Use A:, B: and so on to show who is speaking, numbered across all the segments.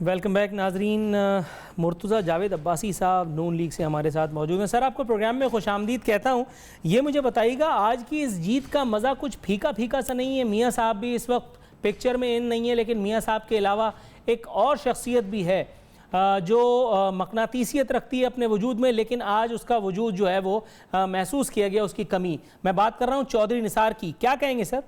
A: Welcome back नाजरीन। मुर्तज़ा जावेद अब्बासी साहब नून league से हमारे साथ मौजूद हैं। सर, आपको प्रोग्राम में खुशामदीद कहता हूँ। ये मुझे बताइएगा, आज की इस जीत का मज़ा कुछ फीका फीका सा नहीं है? मियाँ साहब भी इस वक्त पिक्चर में इन नहीं है, लेकिन मियाँ साहब के अलावा एक और शख्सियत भी है जो मकनातीसियत रखती है अपने वजूद में, लेकिन आज उसका वजूद जो है वो महसूस किया गया, उसकी कमी। मैं बात कर रहा हूँ चौधरी निसार की। क्या कहेंगे सर?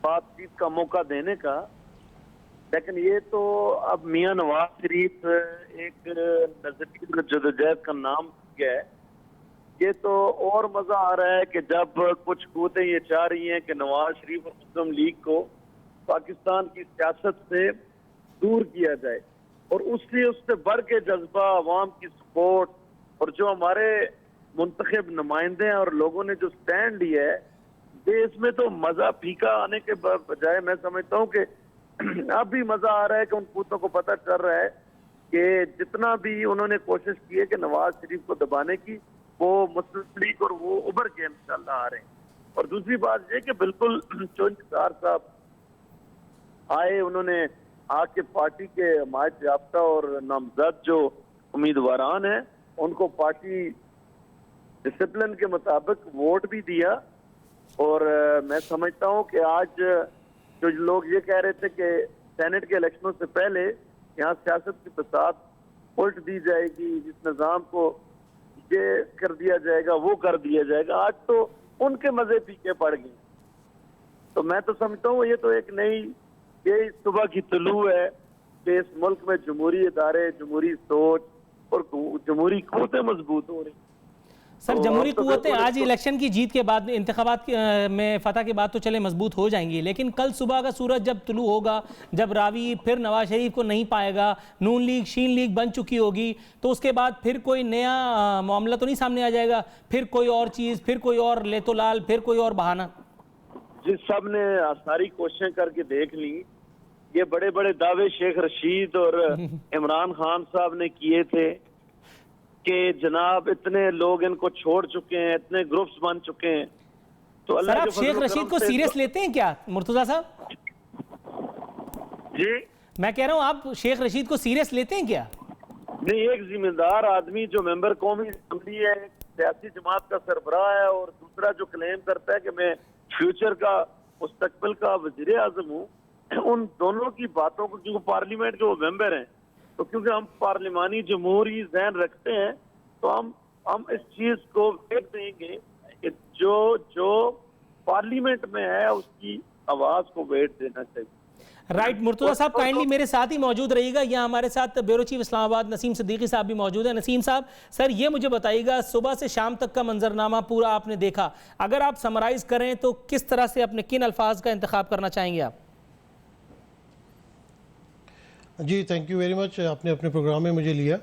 B: बातचीत का मौका देने का, लेकिन ये तो अब मियां नवाज शरीफ एक नजदीक जदोजहद का नाम है। ये तो और मजा आ रहा है कि जब कुछ कूदें ये चाह रही हैं कि नवाज शरीफ और मुस्लिम लीग को पाकिस्तान की सियासत से दूर किया जाए, और उससे बढ़ के जज्बा अवाम की सपोर्ट और जो हमारे मुंतखब नुमाइंदे हैं और लोगों ने जो स्टैंड लिया है, देश में तो मजा फीका आने के बजाय मैं समझता हूँ कि अब भी मजा आ रहा है कि उन पूतों को पता चल रहा है कि जितना भी उन्होंने कोशिश की है कि नवाज शरीफ को दबाने की, वो मुस्लिम लीग और वो उभर के इंशाल्लाह आ रहे हैं। और दूसरी बात ये कि बिल्कुल चौधरी निसार साहब आए, उन्होंने आके पार्टी के हमायत याफ्ता और नामजद जो उम्मीदवारान हैं उनको पार्टी डिसिप्लिन के मुताबिक वोट भी दिया। और मैं समझता हूं कि आज जो लोग ये कह रहे थे कि सेनेट के इलेक्शनों से पहले यहाँ सियासत की बसात उल्ट दी जाएगी, जिस निज़ाम को ये कर दिया जाएगा वो कर दिया जाएगा, आज तो उनके मजे फीके पड़ गए। तो मैं तो समझता हूँ ये तो एक नई ये सुबह की तुलू है कि इस मुल्क में जमहूरी इदारे, जमहूरी सोच और जमहूरी क़ुव्वतें मजबूत हो रही।
A: सर, जमहूरी कुव्वतें आज इलेक्शन की जीत के बाद, इंतखाबात में फतह के बाद तो चले मजबूत हो जाएंगी, लेकिन कल सुबह का सूरज जब तुलू होगा, जब रावी फिर नवाज शरीफ को नहीं पाएगा, नून लीग शीन लीग बन चुकी होगी, तो उसके बाद फिर कोई नया मामला तो नहीं सामने आ जाएगा? फिर कोई और चीज़, फिर कोई और लेतो लाल, फिर कोई और बहाना?
B: जिस सब ने सारी कोशिशें करके देख ली। ये बड़े बड़े दावे शेख रशीद और इमरान खान साहब ने किए थे कि जनाब इतने लोग इनको छोड़ चुके हैं, इतने ग्रुप्स बन चुके हैं। तो
A: सर, आप शेख रशीद को सीरियस लेते हैं क्या मुर्तजा साहब?
B: जी,
A: मैं कह रहा हूं, आप शेख रशीद को सीरियस लेते हैं क्या?
B: नहीं, एक जिम्मेदार आदमी जो मेंबर कौमी असम्बली है, सियासी जमात का सरबराह है, और दूसरा जो क्लेम करता है कि मैं फ्यूचर का, मुस्तकबिल का वजीर आजम हूँ, उन दोनों की बातों को, क्योंकि पार्लियामेंट के वो मेंबर हैं, तो क्योंकि हम पार्लिमानी जमहूरी ज़हन रखते हैं, तो हम इस चीज को वेट देंगे कि जो पार्लियामेंट में है उसकी आवाज को वेट देना चाहिए।
A: राइट। मुर्तजा साहब, काइंडली मेरे साथ ही मौजूद रहिएगा। यहाँ हमारे साथ ब्यूरो चीफ इस्लामाबाद नसीम सिद्दीकी साहब भी मौजूद हैं। नसीम साहब, सर ये मुझे बताइएगा, सुबह से शाम तक का मंजरनामा पूरा आपने देखा, अगर आप समराइज करें तो किस तरह से, अपने किन अल्फाज का इंतखाब करना चाहेंगे आप?
C: जी, थैंक यू वेरी मच, आपने अपने प्रोग्राम में मुझे लिया।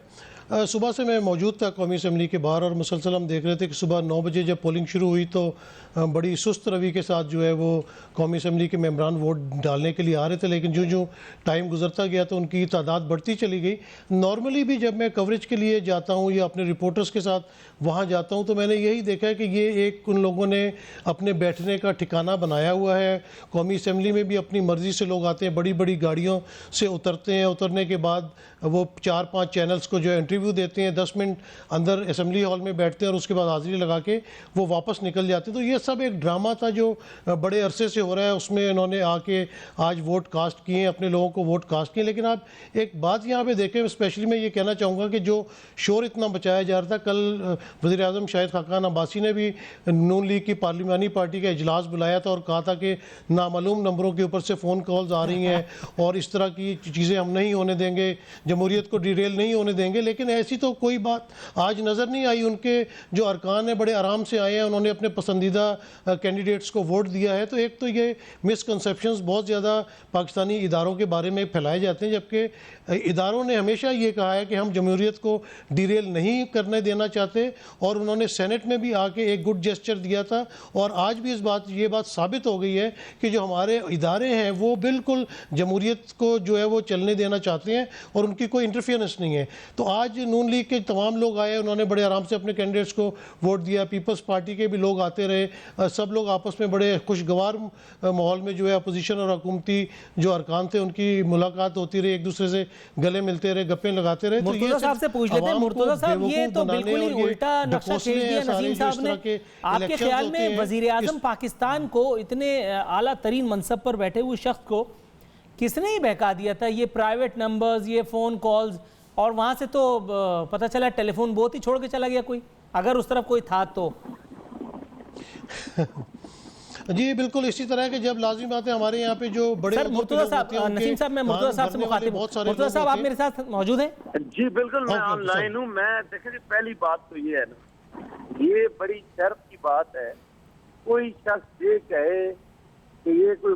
C: सुबह से मैं मौजूद था कौमी असम्बली के बाहर, और मुसलसल हम देख रहे थे कि सुबह 9 बजे जब पोलिंग शुरू हुई तो बड़ी सुस्त रवि के साथ जो है वो कौमी असम्बली के मेंबरान वोट डालने के लिए आ रहे थे, लेकिन जो जो टाइम गुजरता गया तो उनकी तादाद बढ़ती चली गई। नॉर्मली भी जब मैं कवरेज के लिए जाता हूँ या अपने रिपोर्टर्स के साथ वहाँ जाता हूँ तो मैंने यही देखा है कि ये एक उन लोगों ने अपने बैठने का ठिकाना बनाया हुआ है। कौमी असम्बली में भी अपनी मर्ज़ी से लोग आते हैं, बड़ी बड़ी गाड़ियों से उतरते हैं, उतरने के बाद वो 4-5 चैनल्स को जो इंटरव्यू देते हैं, 10 मिनट अंदर असम्बली हॉल में बैठते हैं और उसके बाद हाज़िरी लगा के वो वापस निकल जाते हैं। तो ये सब एक ड्रामा था जो बड़े अरसे से हो रहा है, उसमें इन्होंने आके आज वोट कास्ट किए, अपने लोगों को वोट कास्ट किए। लेकिन आप एक बात यहाँ पे देखें, स्पेशली मैं ये कहना चाहूँगा कि जो शोर इतना बचाया जा रहा था, कल वज़ीर आज़म शाहिद खाकान अब्बासी ने भी नून लीग की पार्लिमानी पार्टी का इजलास बुलाया था और कहा था कि नामालूम नंबरों के ऊपर से फ़ोन कॉल्स आ रही हैं और इस तरह की चीज़ें हम नहीं होने देंगे, जमहूरियत को डिरेल नहीं होने देंगे। लेकिन ऐसी तो कोई बात आज नज़र नहीं आई। उनके जो अरकान हैं बड़े आराम से आए हैं, उन्होंने अपने पसंदीदा कैंडिडेट्स को वोट दिया है। तो एक तो ये मिसकंसेप्शंस बहुत ज़्यादा पाकिस्तानी इदारों के बारे में फैलाए जाते हैं, जबकि इदारों ने हमेशा ये कहा है कि हम जमहूरियत को डिरेल नहीं करने देना चाहते, और उन्होंने सेनेट में भी आके एक गुड जेस्चर दिया था। और आज भी ये बात साबित हो गई है कि जो हमारे इदारे हैं वो बिल्कुल जमहूरियत को जो है वो चलने देना चाहते हैं और उनकी कोई इंटरफेरेंस नहीं है। तो आज आज नून लीग के तमाम लोग आए, उन्होंने बड़े आराम से अपने कैंडिडेट्स को वोट दिया। पीपल्स पार्टी के भी लोग आते रहे, सब लोग आपस में बड़े खुशगवार माहौल में जो है अपोजिशन और हुकूमती जो अरकान थे उनकी मुलाकात होती रही, एक दूसरे से गले मिलते रहे, गप्पे लगाते रहे। तो
A: मुर्तजा साहब से पूछ लेते हैं। मुर्तजा साहब, ये तो बिल्कुल ही उल्टा नक्शा खींच दिया नसीम साहब ने। आपके ख्याल में वजीर आजम पाकिस्तान को, इतने आला तरीन मनसब पर बैठे हुए शख्स को किसने ही बहका दिया था? ये प्राइवेट नंबर्स, ये फ़ोन कॉल्स, और वहाँ से तो पता चला टेलीफोन बोत ही छोड़ के चला गया कोई, अगर उस तरफ कोई था तो।
C: जी बिल्कुल इसी तरह के जब लाजिम बात है हमारे यहाँ पे जो बड़े
A: सर मुर्तजा साहब, नसीम साहब, मैं मुर्तजा साहब से मुखातिब हूं। मुर्तजा साहब, आप मेरे साथ मौजूद हैं?
B: जी बिल्कुल, मैं ऑनलाइन हूँ। मैं देखिए, पहली बात तो ये है ना, ये बड़ी शर्म की बात है कोई शख्स ये कहे कि ये कोई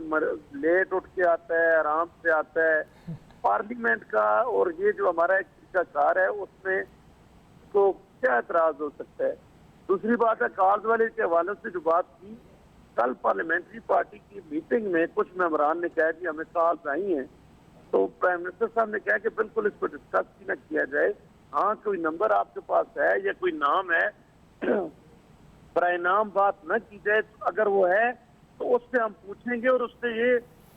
B: लेट उठ के आता है, आराम से आता है पार्लियामेंट का, और ये जो हमारा एक कार है उसमें को क्या एतराज हो सकता है। दूसरी बात है, कार्ड वाले के हवाले से जो बात की, कल पार्लियामेंट्री पार्टी की मीटिंग में कुछ मेंबरान ने कहा कि हमें कॉल्स आई हैं, तो प्राइम मिनिस्टर साहब ने कहा कि बिल्कुल इसको डिस्कस ही न किया जाए। हाँ, कोई नंबर आपके पास है या कोई नाम है, बराए नाम बात न की जाए। तो अगर वो है तो उससे हम पूछेंगे और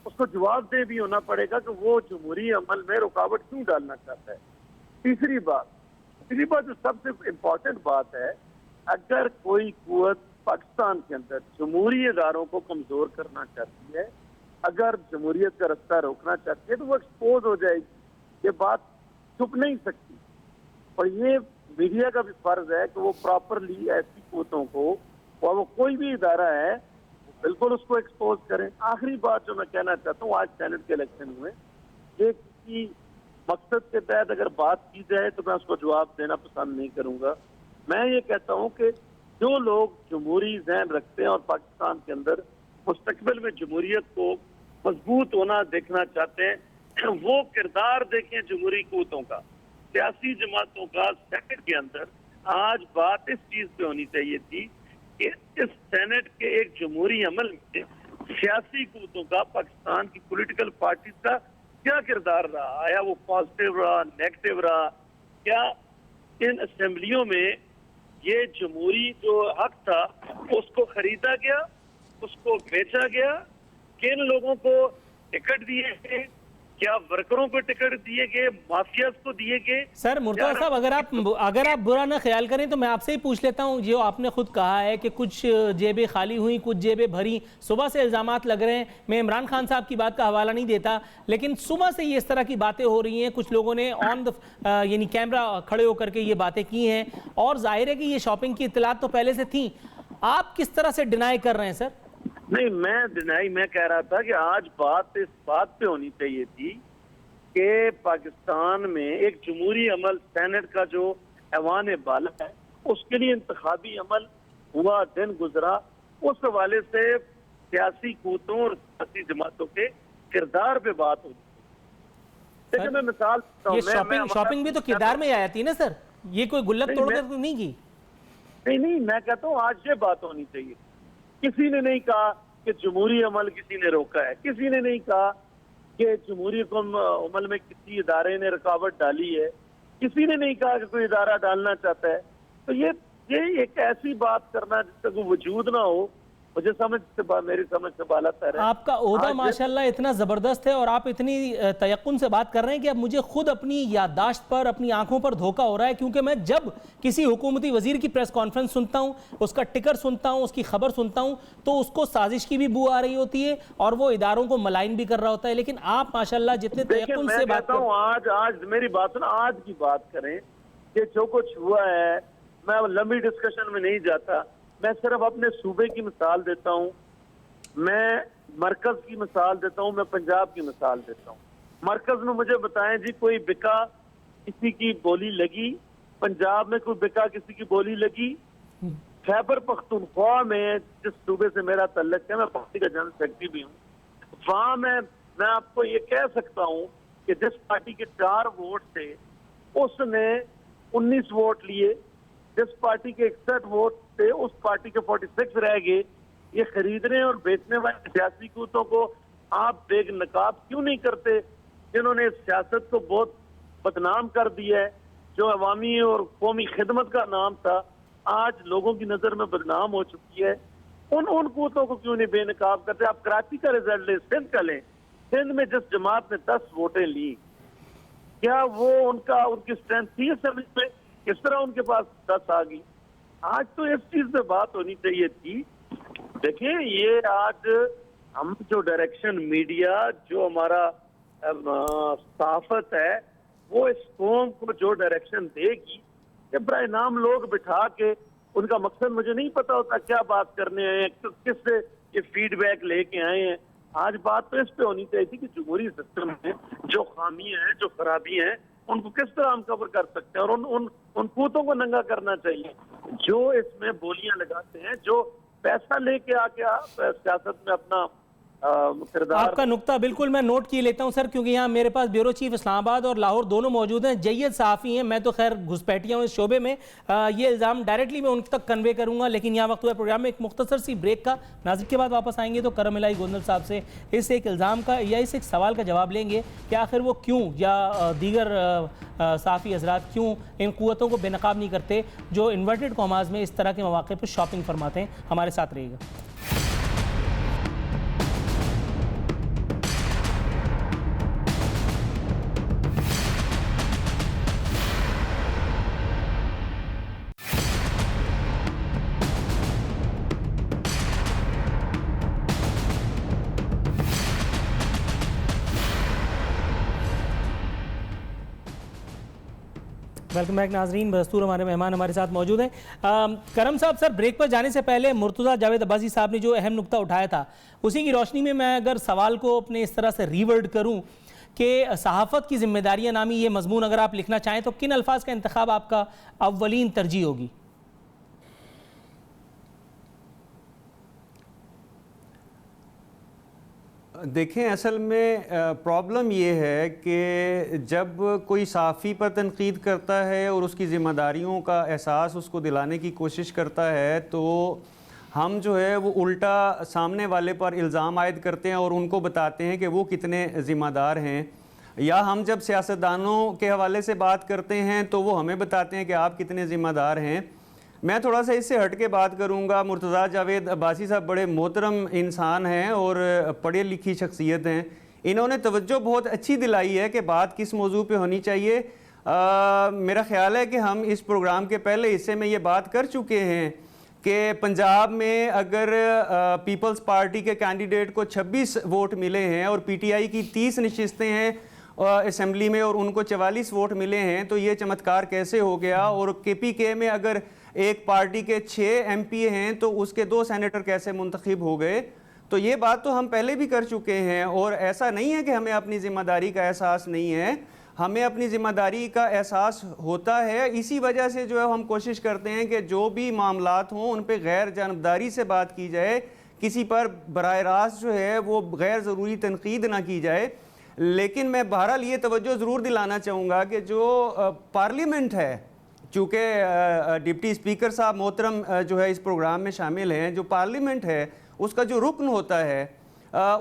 B: उसको जवाबदेह भी होना पड़ेगा कि वो जमहूरी अमल में रुकावट क्यों डालना चाहता है। तीसरी बात जो सबसे इम्पोर्टेंट बात है, अगर कोई कुव्वत पाकिस्तान के अंदर जमहूरी इदारों को कमजोर करना चाहती है, अगर जमहूरियत का रास्ता रोकना चाहती है, तो वो एक्सपोज हो जाएगी। ये बात छुप नहीं सकती, और ये मीडिया का भी फर्ज है कि वो प्रॉपरली ऐसी कुव्वतों को, और वो कोई भी इदारा है, बिल्कुल उसको एक्सपोज करें। आखिरी बात जो मैं कहना चाहता हूँ, आज सेनेट के इलेक्शन हुए, ये किसी मकसद के तहत अगर बात की जाए तो मैं उसको जवाब देना पसंद नहीं करूंगा। मैं ये कहता हूँ कि जो लोग जमहूरी ज़हन रखते हैं और पाकिस्तान के अंदर मुस्तकबिल में जमहूरियत को मजबूत होना देखना चाहते हैं, वो किरदार देखें जमहूरी कुव्वतों का, सियासी जमातों का। सेनेट के अंदर आज बात इस चीज पे होनी चाहिए थी कि इस सेनेट के एक जमहूरी अमल में सियासी कुव्वतों का, पाकिस्तान की पॉलिटिकल पार्टी का क्या किरदार रहा, आया वो पॉजिटिव रहा, नेगेटिव रहा, क्या इन असेंबलियों में ये जमहूरी जो हक था उसको खरीदा गया, उसको बेचा गया, किन लोगों को टिकट दिए गए, क्या वर्करों को टिकट दिए गए, माफियाज को दिए गए।
A: सर मुर्तजा साहब, अगर आप बुरा ना ख्याल करें तो मैं आपसे ही पूछ लेता हूं, जो आपने खुद कहा है कि कुछ जेबें खाली हुई, कुछ जेबें भरी, सुबह से इल्जामात लग रहे हैं। मैं इमरान खान साहब की बात का हवाला नहीं देता, लेकिन सुबह से ये इस तरह की बातें हो रही हैं, कुछ लोगों ने यानी कैमरा खड़े होकर के ये बातें की हैं, और जाहिर है कि ये शॉपिंग की इत्तलात तो पहले से थी। आप किस तरह से डिनाई कर रहे हैं सर?
B: नहीं, मैं कह रहा था कि आज बात इस बात पे होनी चाहिए थी कि पाकिस्तान में एक जमहूरी अमल, सेनेट का जो ऐवान बाला है, उसके लिए इंतखाबी अमल हुआ, दिन गुजरा, उस हवाले से सियासी कुव्वतों और सियासी जमातों के किरदार पे बात होती है। देखिए, मैं मिसाल देता हूं,
A: शॉपिंग भी तो किरदार में आती है ना सर, ये कोई गुल्लक तोड़कर तो नहीं की।
B: नहीं, मैं कहता हूँ आज ये बात होनी चाहिए। किसी ने नहीं कहा कि जमहूरी अमल किसी ने रोका है, किसी ने नहीं कहा कि जमहूरी अमल में किसी इदारे ने रुकावट डाली है, किसी ने नहीं कहा कि कोई इदारा डालना चाहता है। तो ये एक ऐसी बात करना जिसका कोई वजूद ना हो, मुझे मेरी समझ से बाला तर है।
A: आपका ओहदा माशाल्लाह इतना ज़बरदस्त है और आप इतनी तयक्कुन से बात कर रहे हैं कि अब मुझे खुद अपनी याददाश्त पर, अपनी आंखों पर धोखा हो रहा है, क्योंकि मैं जब किसी हुकूमती वजीर की प्रेस कॉन्फ्रेंस सुनता हूं, उसका टिकर सुनता हूं, उसकी खबर सुनता हूं, तो उसको साजिश की भी बू आ रही होती है और वो इदारों को मलाइन भी कर रहा होता है। लेकिन आप माशाल्लाह जितने तयक्कुन से बात कर,
B: आज मेरी बात सुना, आज की बात करें कि जो कुछ हुआ है, मैं लंबी डिस्कशन में नहीं जाता, मैं सिर्फ अपने सूबे की मिसाल देता हूँ, मैं मरकज की मिसाल देता हूँ, मैं पंजाब की मिसाल देता हूँ। मरकज में मुझे बताएं जी, कोई बिका किसी की बोली लगी, पंजाब में कोई बिका किसी की बोली लगी, खैबर पख्तूनख्वा में जिस सूबे से मेरा तल्लक है, मैं पार्टी का जनरल सेक्रेटरी भी हूँ, वहां मैं आपको ये कह सकता हूँ कि जिस पार्टी के 4 वोट थे उसने 19 वोट लिए, जिस पार्टी के 61 वोट थे उस पार्टी के 46 रह गए। ये खरीदने और बेचने वाले सियासी कुव्वतों को आप बेनकाब क्यों नहीं करते, जिन्होंने सियासत को बहुत बदनाम कर दिया है, जो अवामी और कौमी खिदमत का नाम था, आज लोगों की नजर में बदनाम हो चुकी है। उन कुतों को क्यों नहीं बेनकाब करते? आप कराची का रिजल्ट लें, सिंध का लें। सिंध में जिस जमात ने 10 वोटें ली, क्या वो उनकी स्ट्रेंथ थी असेंबली में? किस तरह उनके पास 10 आ गई? आज तो इस चीज पे बात होनी चाहिए थी। देखिए, ये आज हम जो डायरेक्शन मीडिया, जो हमारा सहाफत है, वो इस कौम को जो डायरेक्शन देगी, बराए नाम लोग बिठा के, उनका मकसद मुझे नहीं पता होता क्या बात करने आए हैं, किससे ये फीडबैक लेके आए हैं। आज बात तो इस पे होनी चाहिए थी कि जमहूरी सिस्टम में जो खामियां हैं, जो खराबी हैं, उनको किस तरह हम कवर कर सकते हैं, और उन कूतों को नंगा करना चाहिए जो इसमें बोलियां लगाते हैं, जो पैसा लेके आके सियासत में अपना किरदार।
A: आपका नुक्ता बिल्कुल मैं नोट किए लेता हूं सर, क्योंकि यहाँ मेरे पास ब्यूरो चीफ इस्लामाबाद और लाहौर दोनों मौजूद हैं। जय्यद सहाफ़ी हैं, मैं तो खैर घुसपैठिया हूँ इस शोबे में। ये इल्ज़ाम डायरेक्टली मैं उन तक कन्वे करूँगा, लेकिन यहाँ वक्त हुआ प्रोग्राम में एक मुख्तसर सी ब्रेक का। नाज़िर के बाद वापस आएंगे तो करम इलाही गोंदल साहब से इस एक इल्ज़ाम का या इस एक सवाल का जवाब लेंगे कि आखिर वो क्यों, या दीगर सहाफ़ी हजरात क्यों इन क़ुव्वतों को बेनकाब नहीं करते जो इन्वर्टेड कॉमास में इस तरह के मौके पर शॉपिंग फरमाते हैं। हमारे साथ रहिएगा। वेलकम बैक नाजरीन। बदस्तूर हमारे मेहमान हमारे साथ मौजूद हैं। करम साहब, सर ब्रेक पर जाने से पहले मुर्तज़ा जावेद अब्बासी साहब ने जो अहम नुक्ता उठाया था, उसी की रोशनी में मैं अगर सवाल को अपने इस तरह से रीवर्ड करूं कि सहाफ़त की जिम्मेदारियां नामी ये मजमून अगर आप लिखना चाहें तो किन अल्फाज का इंतखाब आपका अव्वलीन तरजीह होगी?
D: देखें, असल में प्रॉब्लम ये है कि जब कोई सहाफ़ी पर तनकीद करता है और उसकी ज़िम्मेदारियों का एहसास उसको दिलाने की कोशिश करता है, तो हम जो है वो उल्टा सामने वाले पर इल्ज़ाम आयद करते हैं और उनको बताते हैं कि वो कितने ज़िम्मेदार हैं। या हम जब सियासतदानों के हवाले से बात करते हैं तो वो हमें बताते हैं कि आप कितने ज़िम्मेदार हैं। मैं थोड़ा सा इससे हट के बात करूँगा। मुर्तज़ा जावेद अब्बासी साहब बड़े मोहतरम इंसान हैं और पढ़ी लिखी शख्सियत हैं। इन्होंने तवज्जो बहुत अच्छी दिलाई है कि बात किस मौजू पे होनी चाहिए। मेरा ख़्याल है कि हम इस प्रोग्राम के पहले हिस्से में ये बात कर चुके हैं कि पंजाब में अगर पीपल्स पार्टी के कैंडिडेट को 26 वोट मिले हैं और PTI की 30 नशिस्तें हैं असम्बली में और उनको 44 वोट मिले हैं, तो ये चमत्कार कैसे हो गया। और KPK में अगर एक पार्टी के 6 MP हैं तो उसके 2 सेनेटर कैसे मुंतखब हो गए। तो ये बात तो हम पहले भी कर चुके हैं। और ऐसा नहीं है कि हमें अपनी ज़िम्मेदारी का एहसास नहीं है, हमें अपनी ज़िम्मेदारी का एहसास होता है। इसी वजह से जो है हम कोशिश करते हैं कि जो भी मामलात हों उन पर गैर जानबदारी से बात की जाए, किसी पर बराह रास्त जो है वो गैर ज़रूरी तनकीद ना की जाए। लेकिन मैं बहरहाल ये तवज्जो ज़रूर दिलाना चाहूँगा कि जो पार्लियामेंट है, चूँकि डिप्टी स्पीकर साहब मोहतरम जो है इस प्रोग्राम में शामिल हैं, जो पार्लियामेंट है उसका जो रुकन होता है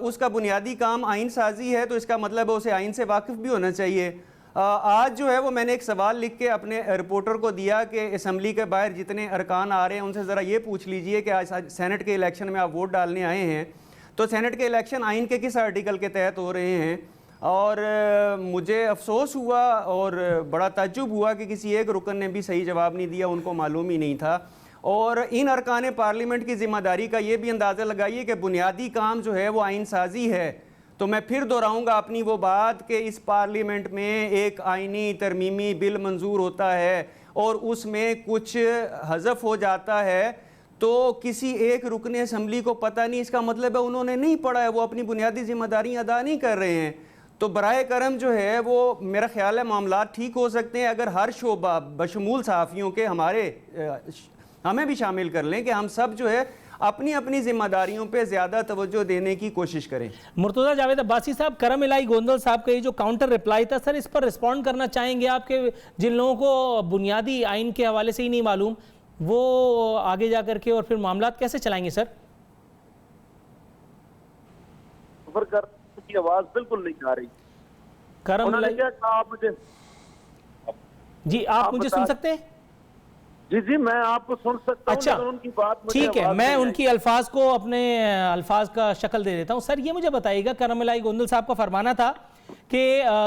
D: उसका बुनियादी काम आइन साजी है, तो इसका मतलब है उसे आइन से वाकिफ़ भी होना चाहिए। आज जो है वो मैंने एक सवाल लिख के अपने रिपोर्टर को दिया कि असम्बली के बाहर जितने अरकान आ रहे हैं उनसे ज़रा ये पूछ लीजिए कि आज सेनेट के इलेक्शन में आप वोट डालने आए हैं तो सेनेट के इलेक्शन आइन के किस आर्टिकल के तहत हो रहे हैं। और मुझे अफसोस हुआ और बड़ा ताज्जुब हुआ कि किसी एक रुकन ने भी सही जवाब नहीं दिया, उनको मालूम ही नहीं था। और इन अरकान पार्लियामेंट की ज़िम्मेदारी का ये भी अंदाज़ा लगाइए कि बुनियादी काम जो है वो आइन साजी है। तो मैं फिर दोहराऊंगा अपनी वो बात कि इस पार्लियामेंट में एक आइनी तरमीमी बिल मंजूर होता है और उसमें कुछ हज़फ हो जाता है, तो किसी एक रुकने असम्बली को पता नहीं, इसका मतलब है उन्होंने नहीं पढ़ा है, वो अपनी बुनियादी जिम्मेदारी अदा नहीं कर रहे हैं। तो बराए करम जो है वो मेरा ख्याल है मामला ठीक हो सकते हैं अगर हर शोबा बशमूल सहाफ़ियों के हमें भी शामिल कर लें कि हम सब जो है अपनी अपनी जिम्मेदारियों पे ज़्यादा तवज्जो देने की कोशिश करें।
A: मुर्तज़ा जावेद अब्बासी साहब, करम इलाही गोंदल साहब का ये जो काउंटर रिप्लाई था सर, इस पर रिस्पॉन्ड करना चाहेंगे आपके जिन लोगों को बुनियादी आइन के हवाले से ही नहीं मालूम, वो आगे जा करके और फिर मामला कैसे चलाएंगे सर?
B: की आवाज बिल्कुल नहीं आ रही।
A: करम
B: उन्होंने क्या कहा मुझे,
A: जी आप मुझे सुन सकते हैं?
B: जी जी, मैं आपको सुन सकता हूं,
A: अच्छा,
B: लेकिन उनकी बात मुझे
A: ठीक है,
B: आवाज
A: मैं
B: नहीं
A: उनकी अल्फाज को अपने अल्फाज का शक्ल दे देता हूं। सर ये मुझे बताइएगा, करमलाई गोंदल साहब का फरमाना था कि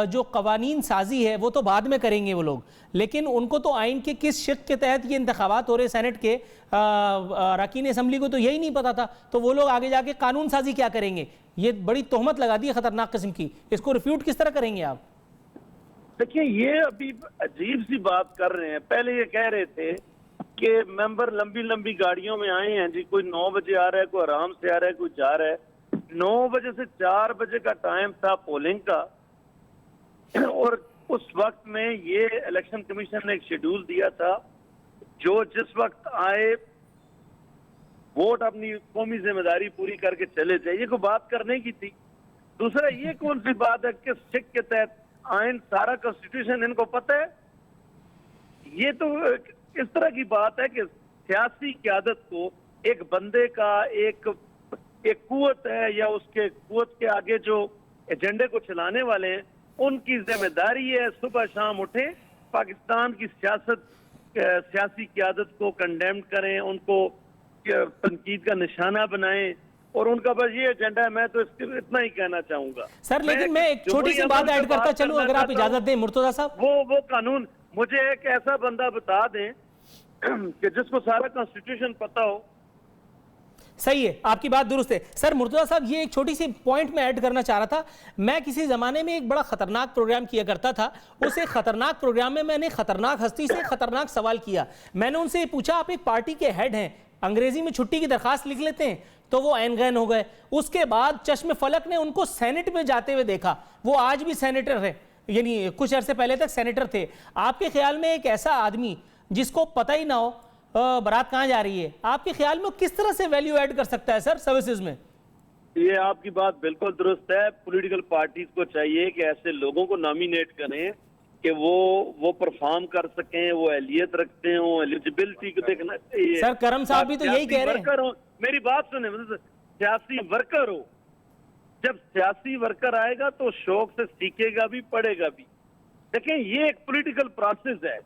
A: जो कवानीन साजी है वो तो बाद में करेंगे वो लोग, लेकिन उनको तो आइन के किस शिक के तहत ये इंतखाबात हो रहे सेनेट के अरकान असम्बली को तो यही नहीं पता था, तो वो लोग आगे जाके कानून साजी क्या करेंगे? ये बड़ी तोहमत लगा दी है खतरनाक किस्म की, इसको रिफ्यूट किस तरह करेंगे आप?
B: देखिए, ये अभी अजीब सी बात कर रहे हैं। पहले ये कह रहे थे कि मेंबर लंबी लंबी गाड़ियों में आए हैं जी, कोई 9 बजे आ रहा है, कोई आराम से आ रहा है, कोई जा रहा है। 9 बजे से 4 बजे का टाइम था पोलिंग का, और उस वक्त में ये इलेक्शन कमीशन ने एक शेड्यूल दिया था, जो जिस वक्त आए वोट अपनी कौमी जिम्मेदारी पूरी करके चले जाए। ये कोई बात करने की थी। दूसरा, ये कौन सी बात है कि सिख के तहत आइन सारा कॉन्स्टिट्यूशन इनको पता है? ये तो इस तरह की बात है कि सियासी क़यादत को एक बंदे का एक कुव्वत है, या उसके कुव्वत के आगे जो एजेंडे को चलाने वाले हैं उनकी जिम्मेदारी है सुबह शाम उठे, पाकिस्तान की सियासी क़यादत को कंडेम करें, उनको तनकीद का निशाना बनाएं, और उनका बस ये एजेंडा है। मैं तो इतना ही कहना चाहूंगा
A: सर। लेकिन मैं एक छोटी सी बात ऐड करता चलूं, अगर आप इजाजत दें मुर्तजा साहब।
B: वो कानून मुझे एक ऐसा बंदा बता दें कि जिसको सारा कॉन्स्टिट्यूशन पता हो।
A: सही है, आपकी बात दुरुस्त है। सर मुर्तजा साहब, ये एक छोटी सी पॉइंट में ऐड करना चाह रहा था। मैं किसी ज़माने में एक बड़ा ख़तरनाक प्रोग्राम किया करता था। उस एक ख़तरनाक प्रोग्राम में मैंने ख़तरनाक हस्ती से ख़तरनाक सवाल किया। मैंने उनसे पूछा, आप एक पार्टी के हेड हैं, अंग्रेज़ी में छुट्टी की दरख्वास्त लिख लेते हैं? तो वो ऐन गैन हो गए। उसके बाद चश्म फलक ने उनको सेनेट में जाते हुए देखा। वो आज भी सेनेटर है, यानी कुछ अरसे पहले तक सेनेटर थे। आपके ख्याल में एक ऐसा आदमी जिसको पता ही ना हो बारात कहाँ जा रही है, आपके ख्याल में किस तरह से वैल्यू ऐड कर सकता है सर सर्विसेज में?
B: ये आपकी बात बिल्कुल दुरुस्त है। पॉलिटिकल पार्टीज को चाहिए कि ऐसे लोगों को नॉमिनेट करें कि वो परफॉर्म कर सकें, वो एहलियत रखते हो, एलिजिबिलिटी को देखना चाहिए।
A: सर करम साहब भी तो यही कह रहे हैं।
B: मेरी बात सुने, मतलब सियासी वर्कर हो, जब सियासी वर्कर आएगा तो शौक से सीखेगा भी, पढ़ेगा भी। देखें, ये एक पॉलिटिकल प्रोसेस है।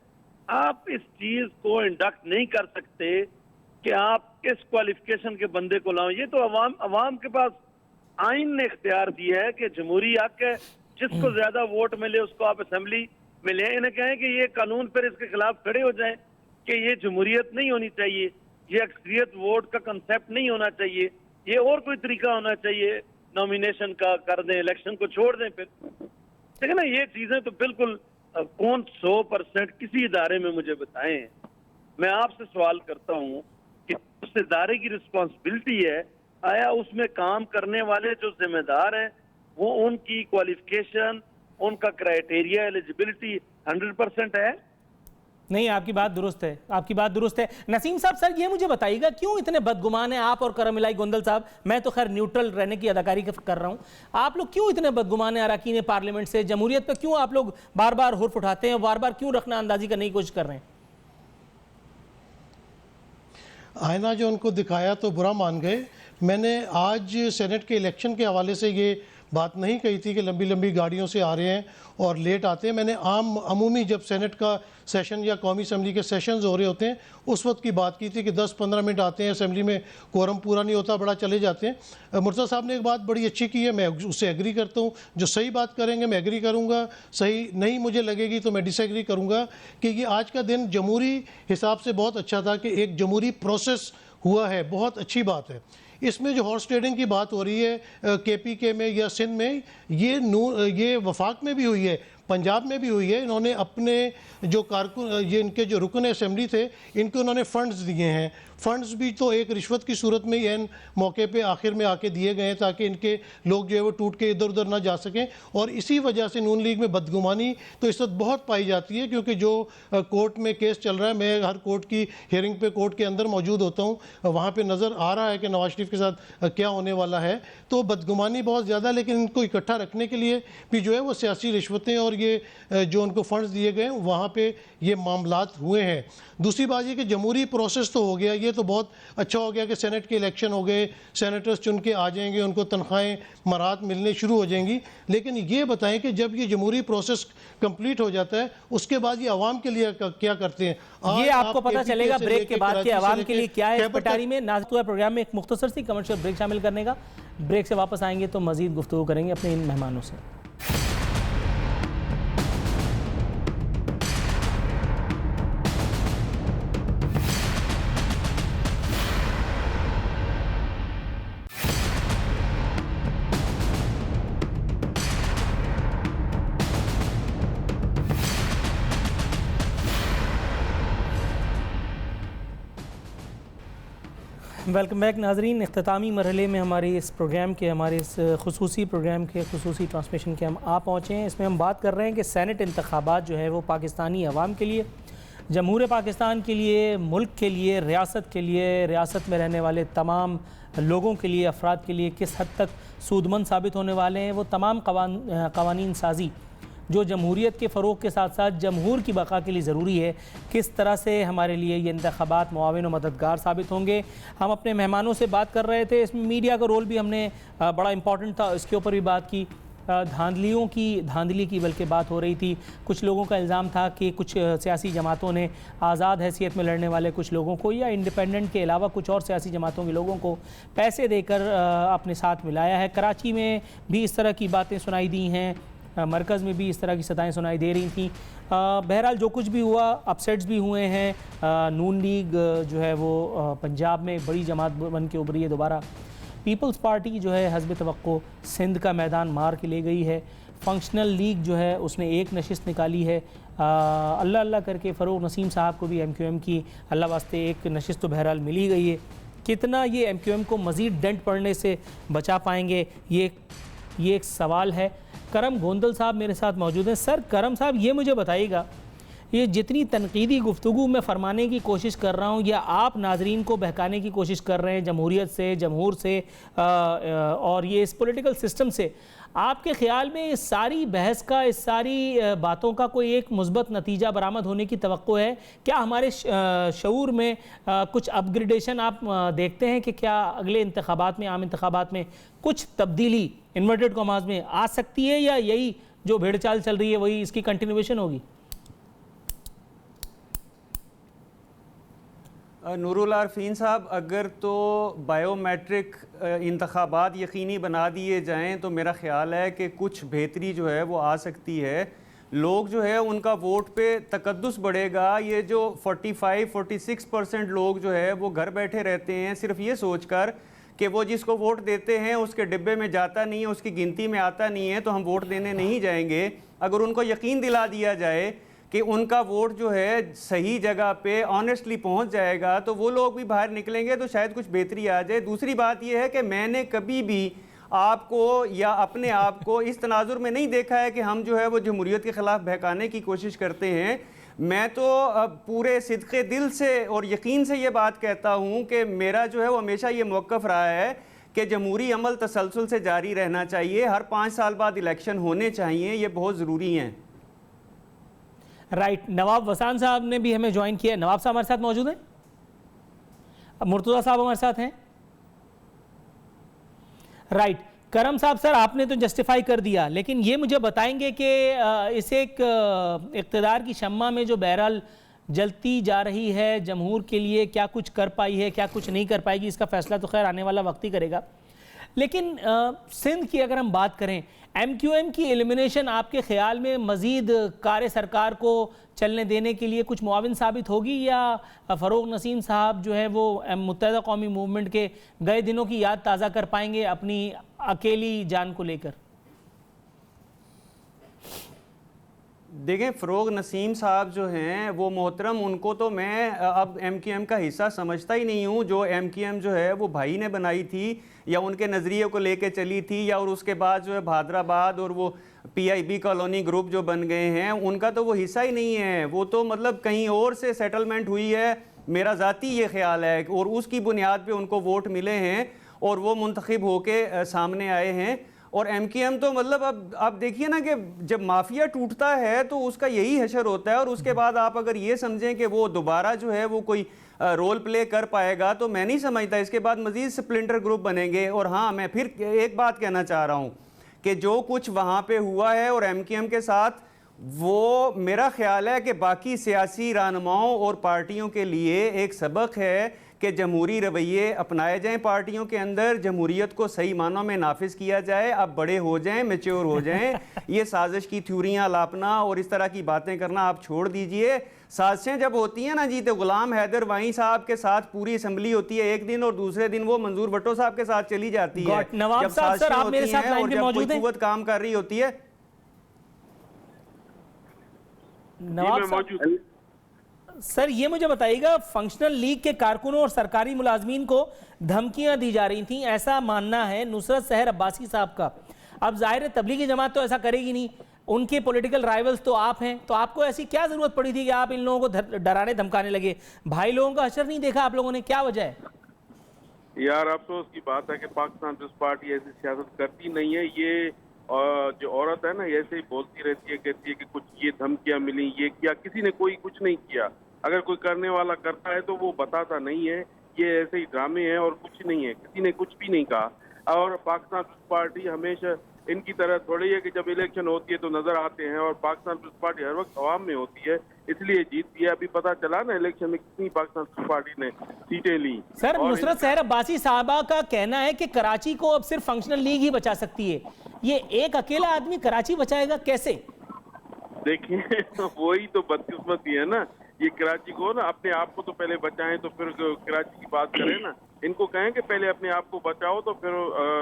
B: आप इस चीज को इंडक्ट नहीं कर सकते कि आप किस क्वालिफिकेशन के बंदे को लाओ। ये तो अवाम के पास आइन ने इख्तियार दिया है कि जमहूरी हक है, जिसको ज्यादा वोट मिले उसको आप असेंबली में ले। इन्हें कहें कि ये कानून फिर इसके खिलाफ खड़े हो जाएं कि ये जमहूरियत नहीं होनी चाहिए, ये अक्सरियत वोट का कंसेप्ट नहीं होना चाहिए, ये और कोई तरीका होना चाहिए नॉमिनेशन का, कर दें, इलेक्शन को छोड़ दें। फिर देखिए ना, ये चीजें तो बिल्कुल कौन 100% किसी इदारे में मुझे बताएं। मैं आपसे सवाल करता हूं कि उस इदारे की रिस्पॉन्सिबिलिटी है, आया उसमें काम करने वाले जो जिम्मेदार हैं वो उनकी क्वालिफिकेशन, उनका क्राइटेरिया, एलिजिबिलिटी 100% है?
A: नहीं, आपकी बात दुरुस्त है, आपकी बात दुरुस्त है। नसीम साहब, सर ये मुझे बताइएगा, क्यों इतने बदगुमान हैं आप और करमलाई गोंदल साहब? मैं तो खैर न्यूट्रल रहने की अदाकारी कर रहा हूं। आप लोग क्यों इतने बदगुमान हैं अरकान पार्लियामेंट से? जमहूरियत पे क्यों आप लोग बार बार हुर्फ उठाते हैं, बार बार क्यों रखना अंदाजी करने की कोशिश कर रहे हैं?
C: आईना जो उनको दिखाया तो बुरा मान गए। मैंने आज सेनेट के इलेक्शन के हवाले से ये बात नहीं कही थी कि लंबी लंबी गाड़ियों से आ रहे हैं और लेट आते हैं। मैंने अमूमी जब सेनेट का सेशन या कौमी असम्बली के सेशंस हो रहे होते हैं उस वक्त की बात की थी कि 10-15 मिनट आते हैं, असम्बली में कोरम पूरा नहीं होता, बड़ा चले जाते हैं। मुर्तज़ा साहब ने एक बात बड़ी अच्छी की है, मैं उससे एग्री करता हूँ। जो सही बात करेंगे मैं एग्री करूँगा, सही नहीं मुझे लगेगी तो मैं डिसएग्री करूँगा। कि ये आज का दिन जमहूरी हिसाब से बहुत अच्छा था कि एक जमहूरी प्रोसेस हुआ है, बहुत अच्छी बात है। इसमें जो हॉर्स ट्रेडिंग की बात हो रही है KPK में या सिंध में, ये वफाक में भी हुई है, पंजाब में भी हुई है। इन्होंने अपने जो कारकुन, ये इनके जो रुकन असेंबली थे, इनको उन्होंने फ़ंड्स दिए हैं। फ़ंड्स भी तो एक रिश्वत की सूरत में ही एन मौके पे आखिर में आके दिए गए हैं ताकि इनके लोग जो है वो टूट के इधर उधर ना जा सकें। और इसी वजह से नून लीग में बदगुमानी तो इस वक्त बहुत पाई जाती है, क्योंकि जो कोर्ट में केस चल रहा है, मैं हर कोर्ट की हियरिंग पे कोर्ट के अंदर मौजूद होता हूँ, वहाँ पर नज़र आ रहा है कि नवाज शरीफ के साथ क्या होने वाला है। तो बदगुमानी बहुत ज़्यादा, लेकिन इनको इकट्ठा रखने के लिए भी जो है वो सियासी रिश्वतें और ये जो उनको फंड्स दिए गए वहाँ पे ये मामलात हुए हैं। दूसरी बात ये कि जमहूरी प्रोसेस तो हो गया, ये तो बहुत अच्छा हो गया कि सेनेट के इलेक्शन हो गए, सेनेटर्स चुन के आ जाएंगे, उनको तनख्वाहें मराहत मिलने शुरू हो जाएंगी। लेकिन ये बताएं कि जब ये जमहूरी प्रोसेस कंप्लीट हो जाता है उसके बाद ये आवाम के लिए क्या करते हैं।
A: ये आपको पता चलेगा ब्रेक के बाद कि आवाम के लिए क्या है इस पटारी में। नाज़िर हुआ प्रोग्राम में एक मुख्तसर सी कमर्शियल ब्रेक शामिल करने का। ब्रेक से वापस आएंगे तो मजीद गुफ्तगू करेंगे अपने इन मेहमानों से। वेलकम बैक नाजरीन। इख्तितामी मरहले में हमारे इस प्रोग्राम के, हमारे इस खुसूसी प्रोग्राम के, खुसूसी ट्रांसमिशन के हम आ पहुँचे हैं। इसमें हम बात कर रहे हैं कि सेनेट इंतखाबात जो है वो पाकिस्तानी अवाम के लिए, जमहूर पाकिस्तान के लिए, मुल्क के लिए, रियासत में रहने वाले तमाम लोगों के लिए, अफराद के लिए किस हद तक सूदमंद साबित होने वाले हैं। वो तमाम कवानीन साजी जो जमहूरियत के फ़रोग़ के साथ साथ जमहूर की बका के लिए ज़रूरी है, किस तरह से हमारे लिए ये इंतख़ाबात मुआविन और मददगार साबित होंगे। हम अपने मेहमानों से बात कर रहे थे, इसमें मीडिया का रोल भी हमने बड़ा इम्पॉर्टेंट था, इसके ऊपर भी बात की। धांधली की बल्कि बात हो रही थी। कुछ लोगों का इल्ज़ाम था कि कुछ सियासी जमातों ने आज़ाद हैसियत में लड़ने वाले कुछ लोगों को या इंडिपेंडेंट के अलावा कुछ और सियासी जमातों के लोगों को पैसे देकर अपने साथ मिलाया है। कराची में भी इस तरह की बातें सुनाई दी हैं, मरकज़ में भी इस तरह की सदाएँ सुनाई दे रही थी। बहरहाल जो कुछ भी हुआ, अपसेट्स भी हुए हैं। नून लीग जो है वो पंजाब में बड़ी जमात बन के उभरी है दोबारा। पीपल्स पार्टी जो है हस्ब तवक्को सिंध का मैदान मार के ले गई है। फंक्शनल लीग जो है उसने एक नशिस्त निकाली है। अल्लाह अल्लाह करके फ़रूक नसीम साहब को भी MQM की अल्लाह वास्ते एक नशिस्त तो बहरहाल मिली गई है। कितना ये MQM को मज़ीद डेंट पड़ने से बचा पाएंगे, ये एक सवाल है। करम गोंदल साहब मेरे साथ मौजूद हैं। सर करम साहब, ये मुझे बताइएगा, ये जितनी तनकीदी गुफ्तगू मैं फरमाने की कोशिश कर रहा हूँ या आप नाजरीन को बहकाने की कोशिश कर रहे हैं जमहूरियत से, जमहूर से और ये इस पॉलिटिकल सिस्टम से, आपके ख़्याल में इस सारी बहस का, इस सारी बातों का कोई एक मुस्बत नतीजा बरामद होने की तवक्को है? क्या हमारे शऊर में कुछ अपग्रेडेशन आप देखते हैं कि क्या अगले इंतखाबात में, आम इंतखाबात में कुछ तब्दीली इन्वर्टेड कॉमास में आ सकती है, या यही जो भेड़ चाल चल रही है वही इसकी कंटिन्यूएशन होगी?
D: नूरुल आरफीन साहब, अगर तो बायोमेट्रिक इंतखाबात यकीनी बना दिए जाएं तो मेरा ख़्याल है कि कुछ बेहतरी जो है वो आ सकती है। लोग जो है उनका वोट पे तकद्दुस बढ़ेगा। ये जो 45-46% लोग जो है वो घर बैठे रहते हैं सिर्फ ये सोचकर कि वो जिसको वोट देते हैं उसके डिब्बे में जाता नहीं है, उसकी गिनती में आता नहीं है, तो हम वोट देने नहीं जाएंगे। अगर उनको यकीन दिला दिया जाए कि उनका वोट जो है सही जगह पे ऑनेस्टली पहुंच जाएगा तो वो लोग भी बाहर निकलेंगे, तो शायद कुछ बेहतरी आ जाए। दूसरी बात यह है कि मैंने कभी भी आपको या अपने आप को इस तनाजुर में नहीं देखा है कि हम जो है वो जमहूरियत के ख़िलाफ़ बहकाने की कोशिश करते हैं। मैं तो पूरे सिद्क़े दिल से और यकीन से ये बात कहता हूँ कि मेरा जो है वो हमेशा ये मौक़िफ़ रहा है कि जमहूरी अमल तसलसल से जारी रहना चाहिए। हर 5 साल बाद इलेक्शन होने चाहिए, ये बहुत ज़रूरी हैं।
A: राइट। नवाब वसान साहब ने भी हमें ज्वाइन किया। नवाब साहब हमारे साथ मौजूद हैं। मुर्तज़ा साहब हमारे साथ हैं। राइट। करम साहब, सर आपने तो जस्टिफाई कर दिया, लेकिन ये मुझे बताएंगे कि इस एक इक़्तिदार की शम्मा में जो बहरहाल जलती जा रही है जमहूर के लिए, क्या कुछ कर पाई है, क्या कुछ नहीं कर पाएगी, इसका फैसला तो खैर आने वाला वक्त ही करेगा। लेकिन सिंध की अगर हम बात करें, MQM की एलिमिनेशन आपके ख़्याल में मज़ीद कार सरकार को चलने देने के लिए कुछ मुआविन साबित होगी, या फ़रूक नसीम साहब जो है वो मुत्तहिदा कौमी मूवमेंट के गए दिनों की याद ताज़ा कर पाएंगे अपनी अकेली जान को लेकर?
D: देखें, फ़रोग़ नसीम साहब जो हैं वो मोहतरम, उनको तो मैं अब MQM का हिस्सा समझता ही नहीं हूँ। जो MQM जो है वो भाई ने बनाई थी या उनके नज़रिए को लेके चली थी, या और उसके बाद जो है भादराबाद और वो PIB कॉलोनी ग्रुप जो बन गए हैं, उनका तो वो हिस्सा ही नहीं है। वो तो मतलब कहीं और से सेटलमेंट हुई है, मेरा ज़ाती ये ख्याल है, और उसकी बुनियाद पर उनको वोट मिले हैं और वो मुंतखब होके सामने आए हैं। और MKM तो मतलब अब आप देखिए ना कि जब माफिया टूटता है तो उसका यही हशर होता है, और उसके बाद आप अगर ये समझें कि वो दोबारा जो है वो कोई रोल प्ले कर पाएगा, तो मैं नहीं समझता। इसके बाद मजीद स्प्लिंटर ग्रुप बनेंगे। और हाँ, मैं फिर एक बात कहना चाह रहा हूँ कि जो कुछ वहाँ पे हुआ है और MKM के साथ, वो मेरा ख्याल है कि बाकी सियासी रहनुमाओं और पार्टियों के लिए एक सबक है कि जमहूरी रवैये अपनाए जाएं पार्टियों के अंदर, जमहूरियत को सही मानों में नाफिज किया जाए। अब बड़े हो जाएं, मैच्योर हो जाएं। ये साजिश की थ्योरियां लापना और इस तरह की बातें करना आप छोड़ दीजिए। साजिशें जब होती हैं ना जी, तो गुलाम हैदर वाई साहब के साथ पूरी असम्बली होती है एक दिन, और दूसरे दिन वो मंजूर भट्टो साहब के साथ चली जाती है।
A: नवाब साहब सर, आप मेरे साथ लाइन पे मौजूद हैं?
D: कुव्वत काम कर रही होती है।
A: नवाब साहब सर, ये मुझे बताइएगा, फंक्शनल लीग के कारकुनों और सरकारी मुलाजमीन को धमकियां दी जा रही थी, ऐसा मानना है नुसरत सहर अब्बासी साहब का। अब जाहिर है तबलीगी जमात तो ऐसा करेगी नहीं, उनके पॉलिटिकल राइवल्स तो आप हैं, तो आपको ऐसी क्या जरूरत पड़ी थी कि आप इन लोगों को डराने धमकाने लगे? भाई लोगों का असर नहीं देखा आप लोगों ने, क्या वजह है?
E: यार अफसोस की बात है कि पाकिस्तान पीपल्स पार्टी ऐसी सियासत करती नहीं है। ये जो औरत है ना, ऐसे ही बोलती रहती है, कहती है कि कुछ ये धमकियां मिली, ये किया। किसी ने कोई कुछ नहीं किया। अगर कोई करने वाला करता है तो वो बताता नहीं है। ये ऐसे ही ड्रामे हैं और कुछ नहीं है। किसी ने कुछ भी नहीं कहा। और पाकिस्तान पीपल्स पार्टी हमेशा इनकी तरह थोड़ी है कि जब इलेक्शन होती है तो नजर आते हैं, और पाकिस्तान पीपल्स पार्टी हर वक्त अवाम में होती है, इसलिए जीतती है। अभी पता चला ना इलेक्शन में कितनी पाकिस्तान पीपल्स पार्टी ने सीटें ली।
A: सर, नुसरत सहर अब्बासी साहबा का कहना है कि कराची को अब सिर्फ फंक्शनल लीग ही बचा सकती है। ये एक अकेला आदमी कराची बचाएगा कैसे?
E: देखिए वही तो बदकिस्मती है ना। ये कराची को ना, अपने आप को तो पहले बचाएं तो फिर कराची की बात करें ना। इनको कहें कि पहले अपने आप को बचाओ तो फिर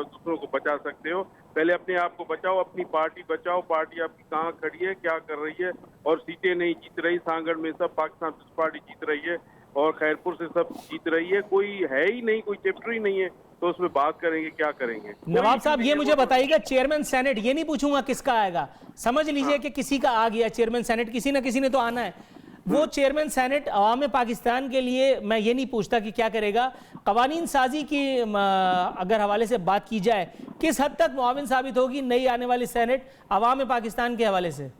E: दूसरों को बचा सकते हो। पहले अपने आप को बचाओ, अपनी पार्टी बचाओ। पार्टी आपकी कहाँ खड़ी है, क्या कर रही है, और सीटें नहीं जीत रही। सांगड़ में सब पाकिस्तान पीपल्स पार्टी जीत रही है, और खैरपुर से सब जीत रही है। कोई है ही नहीं, कोई चैप्टर ही नहीं है, तो उसमें बात करेंगे, क्या करेंगे?
A: नवाब साहब, ये मुझे बताइएगा, चेयरमैन सेनेट, ये नहीं पूछूंगा किसका आएगा, समझ लीजिए कि किसी का आ गया चेयरमैन सेनेट, किसी ना किसी ने तो आना है। वो चेयरमैन सेनेट अवाम पाकिस्तान के लिए, मैं ये नहीं पूछता कि क्या करेगा, कवानीन साजी की अगर हवाले से बात की जाए, किस हद तक मुआविन साबित होगी नई आने वाली सेनेट अवाम पाकिस्तान के हवाले से?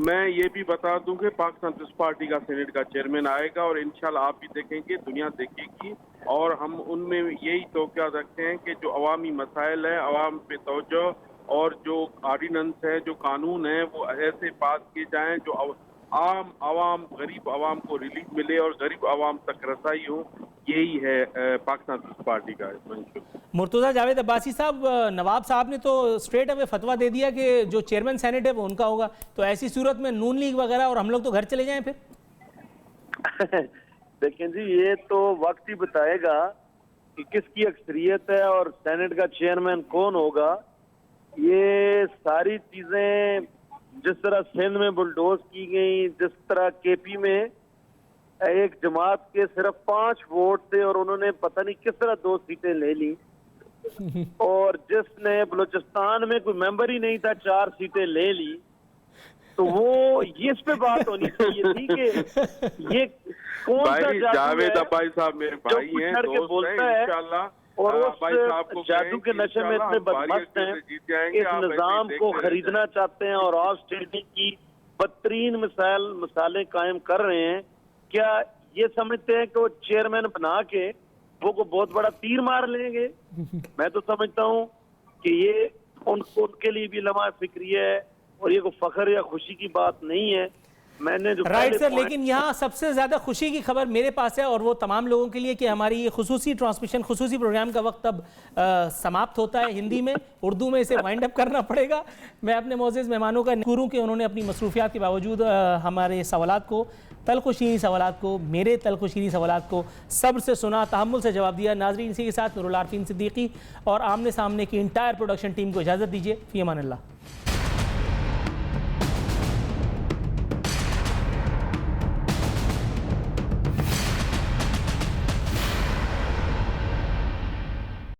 E: मैं ये भी बता दूं कि पाकिस्तान पीपल्स पार्टी का सेनेट का चेयरमैन आएगा, और इंशाल्लाह आप भी देखेंगे, दुनिया देखेगी, और हम उनमें यही तौक़ा रखते हैं कि जो अवामी मसाइल है, अवाम पे तवज्जो, और जो ऑर्डिनेंस है, जो कानून है, वो ऐसे पास किए जाएं जो आम आवाम, गरीब आवाम को रिलीफ मिले और गरीब आवाम तक रसाई हो। यही है पाकिस्तान पीपल्स पार्टी का मंशूर।
A: मुर्तज़ा जावेद अब्बासी साहब, नवाब साहब ने तो स्ट्रेट अवे फतवा दे दिया कि जो चेयरमैन सेनेट है वो उनका होगा, तो ऐसी सूरत में नून लीग वगैरह और हम लोग तो घर चले जाएं फिर?
B: देखें जी, ये तो वक्त ही बताएगा कि किसकी अक्सरियत है और सेनेट का चेयरमैन कौन होगा। ये सारी चीजें जिस तरह सिंध में बुलडोज की गई, जिस तरह केपी में एक जमात के सिर्फ 5 वोट थे और उन्होंने पता नहीं किस तरह 2 सीटें ले ली, और जिसने बलूचिस्तान में कोई मेंबर ही नहीं था 4 सीटें ले ली, तो वो ये इस पे बात होनी चाहिए थी कि ये कौन सा
E: जावेद अब्बासी साहब मेरे भाई हैं, दोस्त
B: बोलता है
E: इंशाल्लाह,
B: और उस जादू के नशे में इतने बदमस्त हैं, इस निजाम को खरीदना चाहते हैं और ऑस्ट्रेलिया की बदतरीन मिसालें कायम कर रहे हैं। क्या ये समझते हैं कि वो चेयरमैन बना के वो को बहुत बड़ा तीर मार लेंगे? मैं तो समझता हूँ कि ये उनके लिए भी लम्हा फिक्री है, और ये कोई फख्र या खुशी की बात नहीं है। मैंने जो
A: राइट सर, लेकिन यहाँ सबसे ज़्यादा खुशी की खबर मेरे पास है, और वो तमाम लोगों के लिए, कि हमारी ये खुसूसी ट्रांसमिशन, खुसूसी प्रोग्राम का वक्त अब समाप्त होता है। हिंदी में, उर्दू में इसे वाइंड अप करना पड़ेगा। मैं अपने मोअज़्ज़िज़ मेहमानों का शुक्र कि उन्होंने अपनी मसरूफियात के बावजूद हमारे सवालात को, तलख़ुशीरी सवालात को, मेरे तलख़ुशीरी सवालात को सब्र से सुना, तहम्मुल से जवाब दिया। नाज़रीन, इसी के साथ नूरुल आरफीन सिद्दीकी और आमने सामने की इंटायर प्रोडक्शन टीम को इजाज़त दीजिए। फ़ी अमान अल्लाह।